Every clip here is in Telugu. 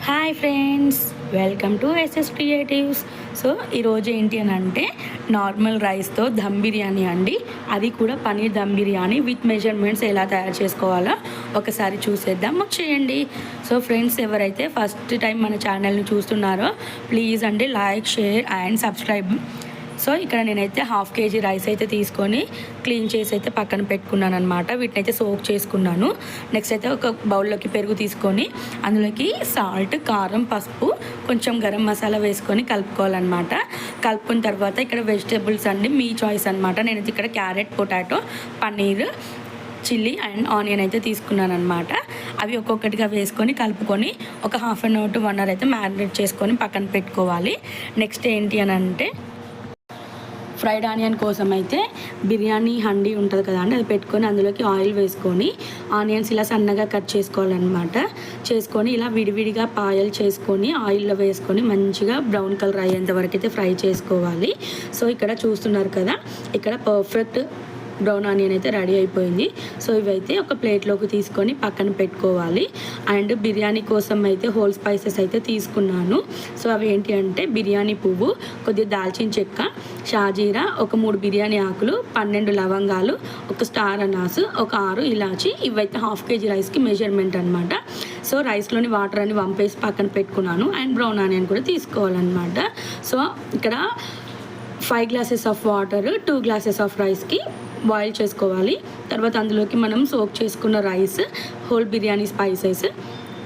Hi friends, welcome to SS creatives. So ఈరోజు ఏంటి అని అంటే నార్మల్ రైస్తో దమ్ బిర్యానీ అండి. అది కూడా పన్నీర్ దమ్ బిర్యానీ విత్ మెజర్మెంట్స్ ఎలా తయారు చేసుకోవాలో ఒకసారి చూసేద్దాం, వచ్చేయండి. సో ఫ్రెండ్స్, ఎవరైతే ఫస్ట్ టైం మన ఛానల్ని చూస్తున్నారో ప్లీజ్ అండి like, share and subscribe. So ఇక్కడ నేనైతే 1/2 kg రైస్ అయితే తీసుకొని క్లీన్ చేసి అయితే పక్కన పెట్టుకున్నాను అనమాట. వీటిని అయితే సోక్ చేసుకున్నాను. నెక్స్ట్ అయితే ఒక బౌల్లోకి పెరుగు తీసుకొని అందులోకి సాల్ట్, కారం, పసుపు, కొంచెం గరం మసాలా వేసుకొని కలుపుకోవాలన్నమాట. కలుపుకున్న తర్వాత ఇక్కడ వెజిటేబుల్స్ అండి మీ చాయిస్ అనమాట. నేనైతే ఇక్కడ carrot, potato, paneer, chilli and onion అయితే తీసుకున్నాను అనమాట. అవి ఒక్కొక్కటిగా వేసుకొని కలుపుకొని ఒక 1/2 hour to 1 hour అయితే మ్యారినేట్ చేసుకొని పక్కన పెట్టుకోవాలి. నెక్స్ట్ ఏంటి అని అంటే ఫ్రైడ్ ఆనియన్ కోసం అయితే బిర్యానీ హండీ ఉంటుంది కదా అండి, అది పెట్టుకొని అందులోకి ఆయిల్ వేసుకొని ఆనియన్స్ ఇలా సన్నగా కట్ చేసుకోవాలన్నమాట. చేసుకొని ఇలా విడివిడిగా పాయలు చేసుకొని ఆయిల్లో వేసుకొని మంచిగా బ్రౌన్ కలర్ అయ్యేంత వరకు అయితే ఫ్రై చేసుకోవాలి. సో ఇక్కడ చూస్తున్నారు కదా, ఇక్కడ పర్ఫెక్ట్ బ్రౌన్ ఆనియన్ అయితే రెడీ అయిపోయింది. సో ఇవైతే ఒక ప్లేట్లోకి తీసుకొని పక్కన పెట్టుకోవాలి. అండ్ బిర్యానీ కోసం అయితే హోల్ స్పైసెస్ అయితే తీసుకున్నాను. సో అవి ఏంటి అంటే బిర్యానీ పువ్వు, కొద్దిగా దాల్చిన చెక్క, షాజీరా, ఒక 3 బిర్యానీ ఆకులు, 12 లవంగాలు, ఒక స్టార్ అనాసు, ఒక 6 ఇలాచి. ఇవైతే 1/2 kg రైస్కి మెజర్మెంట్ అనమాట. సో రైస్లోని వాటర్ అని వంపేసి పక్కన పెట్టుకున్నాను. అండ్ బ్రౌన్ ఆనియన్ కూడా తీసుకోవాలన్నమాట. సో ఇక్కడ 5 glasses of water, 2 glasses of రైస్కి బాయిల్ చేసుకోవాలి. తర్వాత అందులోకి మనం సోక్ చేసుకున్న రైస్, హోల్ బిర్యానీ స్పైసెస్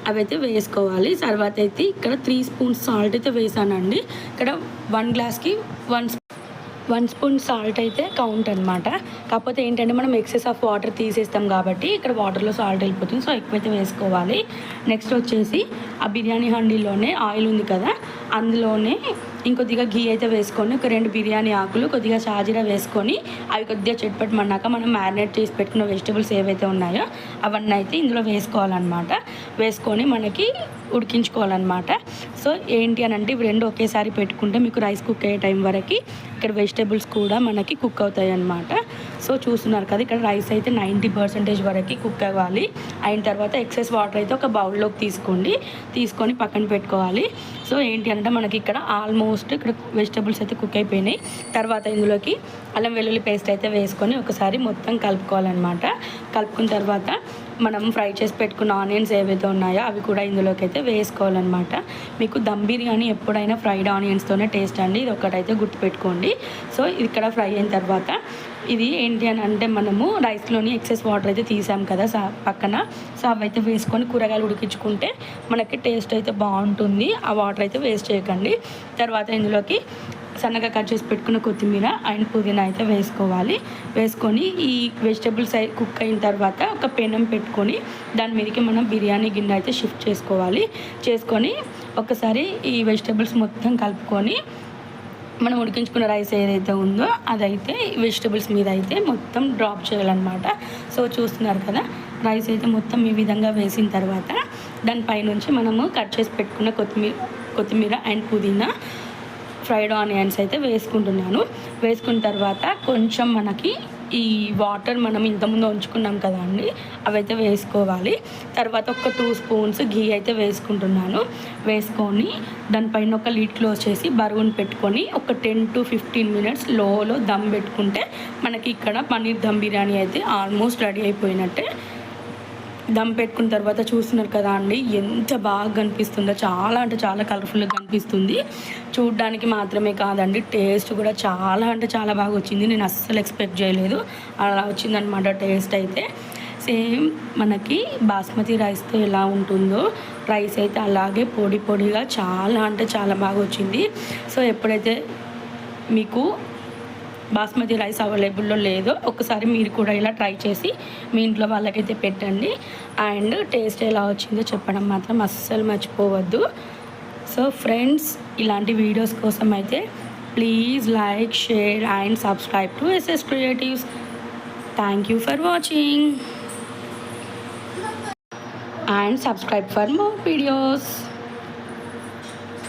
అవైతే వేసుకోవాలి. తర్వాత అయితే ఇక్కడ 3 spoons సాల్ట్ అయితే వేసానండి. ఇక్కడ 1 glassకి 1 spoon సాల్ట్ అయితే కౌంట్ అనమాట. కాకపోతే ఏంటంటే మనం ఎక్సెస్ ఆఫ్ వాటర్ తీసేస్తాం కాబట్టి ఇక్కడ వాటర్లో సాల్ట్ వెళ్ళిపోతుంది. సో ఎక్కువైతే వేసుకోవాలి. నెక్స్ట్ వచ్చేసి ఆ బిర్యానీ హండీలోనే ఆయిల్ ఉంది కదా, అందులోనే ఇంకొద్దిగా ఘీ అయితే వేసుకొని ఒక 2 బిర్యానీ ఆకులు, కొద్దిగా షాజీరా వేసుకొని అవి కొద్దిగా చెట్పట్టమన్నాక మనం మ్యారినేట్ చేసి పెట్టుకున్న వెజిటబుల్స్ ఏవైతే ఉన్నాయో అవన్నీ అయితే ఇందులో వేసుకోవాలన్నమాట. వేసుకొని మనకి ఉడికించుకోవాలన్నమాట. సో ఏంటి అని అంటే ఇవి 2 ఒకేసారి పెట్టుకుంటే మీకు రైస్ కుక్ అయ్యే టైం వరకు ఇక్కడ వెజిటబుల్స్ కూడా మనకి కుక్ అవుతాయి అన్నమాట. సో చూస్తున్నారు కదా, ఇక్కడ రైస్ అయితే 90% వరకు కుక్ అవ్వాలి. అయిన తర్వాత ఎక్సెస్ వాటర్ అయితే ఒక బౌల్లోకి తీసుకొని పక్కన పెట్టుకోవాలి. సో ఏంటి అంటే మనకి ఇక్కడ ఆల్మోస్ట్ ఇక్కడ వెజిటబుల్స్ అయితే కుక్ అయిపోయినాయి. తర్వాత ఇందులోకి అల్లం వెల్లుల్లి పేస్ట్ అయితే వేసుకొని ఒకసారి మొత్తం కలుపుకోవాలన్నమాట. కలుపుకున్న తర్వాత మనం ఫ్రై చేసి పెట్టుకున్న ఆనియన్స్ ఏవైతే ఉన్నాయో అవి కూడా ఇందులోకి అయితే వేసుకోవాలన్నమాట. మీకు దమ్ బిర్యానీ ఎప్పుడైనా ఫ్రైడ్ ఆనియన్స్తోనే టేస్ట్ అండి, ఇది ఒకటైతే గుర్తుపెట్టుకోండి. సో ఇక్కడ ఫ్రై అయిన తర్వాత ఇది ఏంటి అని అంటే మనము రైస్లోని ఎక్సెస్ వాటర్ అయితే తీసాం కదా పక్కన. సో అవైతే వేసుకొని కూరగాయలు ఉడికించుకుంటే మనకి టేస్ట్ అయితే బాగుంటుంది. ఆ వాటర్ అయితే వేస్ట్ చేయకండి. తర్వాత ఇందులోకి సన్నగా కట్ చేసి పెట్టుకున్న కొత్తిమీర అండ్ పుదీనా అయితే వేసుకోవాలి. వేసుకొని ఈ వెజిటబుల్స్ కుక్ అయిన తర్వాత ఒక పెనం పెట్టుకొని దాని మీదకి మనం బిర్యానీ గిన్నె అయితే షిఫ్ట్ చేసుకొని ఒకసారి ఈ వెజిటబుల్స్ మొత్తం కలుపుకొని మనం ఉడికించుకున్న రైస్ ఏదైతే ఉందో అదైతే వెజిటబుల్స్ మీద అయితే మొత్తం డ్రాప్ చేయాలన్నమాట. సో చూస్తున్నారు కదా, రైస్ అయితే మొత్తం ఈ విధంగా వేసిన తర్వాత దానిపైనుంచి మనము కట్ చేసి పెట్టుకున్న కొత్తిమీర అండ్ పుదీనా, ఫ్రైడ్ ఆనియన్స్ అయితే వేసుకుంటున్నాను. వేసుకున్న తర్వాత కొంచెం మనకి ఈ వాటర్ మనం ఇంతకుముందు ఉంచుకున్నాం కదా అండి, అవైతే వేసుకోవాలి. తర్వాత ఒక 2 spoons ఘీ అయితే వేసుకుంటున్నాను. వేసుకొని దానిపైన ఒక లిడ్ క్లోజ్ చేసి బరువును పెట్టుకొని ఒక 10 to 15 minutes లోలో దమ్ పెట్టుకుంటే మనకి ఇక్కడ పన్నీర్ దమ్ బిర్యానీ అయితే ఆల్మోస్ట్ రెడీ అయిపోయినట్టే. దమ్ పెట్టుకున్న తర్వాత చూస్తున్నారు కదా అండి, ఎంత బాగా కనిపిస్తుందో, చాలా అంటే చాలా కలర్ఫుల్గా కనిపిస్తుంది. చూడ్డానికి మాత్రమే కాదండి, టేస్ట్ కూడా చాలా అంటే చాలా బాగా వచ్చింది. నేను అస్సలు ఎక్స్పెక్ట్ చేయలేదు, అలా వచ్చిందనమాట టేస్ట్ అయితే. సేమ్ మనకి బాస్మతి రైస్తో ఎలా ఉంటుందో రైస్ అయితే అలాగే పొడి పొడిగా చాలా అంటే చాలా బాగా వచ్చింది. సో ఎప్పుడైతే మీకు బాస్మతి రైస్ అవైలబుల్లో లేదో ఒకసారి మీరు కూడా ఇలా ట్రై చేసి మీ ఇంట్లో వాళ్ళకైతే పెట్టండి. అండ్ టేస్ట్ ఎలా వచ్చిందో చెప్పడం మాత్రం అస్సలు మర్చిపోవద్దు. సో ఫ్రెండ్స్, ఇలాంటి వీడియోస్ కోసం అయితే please like, share and subscribe to SS creatives. Thank you for watching and subscribe for more videos.